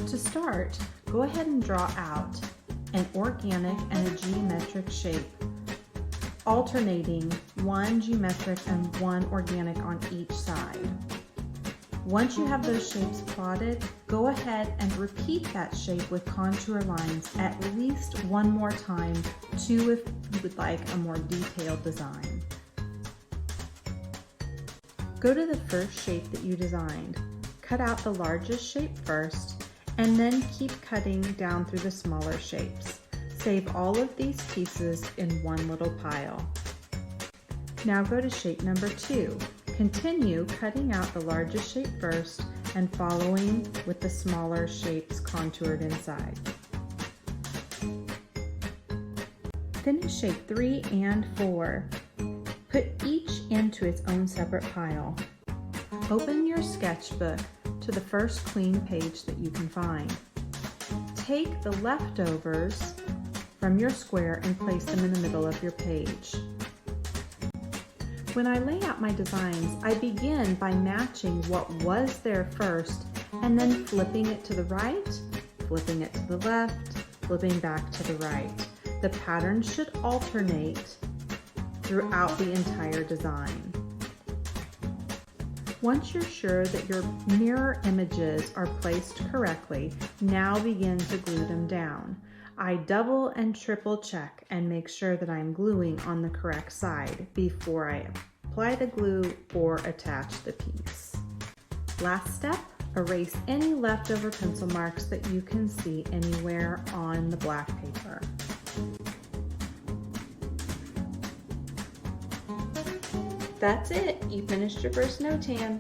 To start, go ahead and draw out an organic and a geometric shape, alternating one geometric and one organic on each side. Once you have those shapes plotted, go ahead and repeat that shape with contour lines at least one more time, two if you would like a more detailed design. Go to the first shape that you designed. Cut out the largest shape first, and then keep cutting down through the smaller shapes. Save all of these pieces in one little pile. Now go to shape number 2. Continue cutting out the largest shape first and following with the smaller shapes contoured inside. Finish shape 3 and 4. Put each into its own separate pile. Open your sketchbook to the first clean page that you can find. Take the leftovers from your square and place them in the middle of your page. When I lay out my designs, I begin by matching what was there first and then flipping it to the right, flipping it to the left, flipping back to the right. The pattern should alternate throughout the entire design. Once you're sure that your mirror images are placed correctly, now begin to glue them down. I double and triple check and make sure that I'm gluing on the correct side before I apply the glue or attach the piece. Last step, erase any leftover pencil marks that you can see anywhere on the black paper. That's it, you finished your first Notan.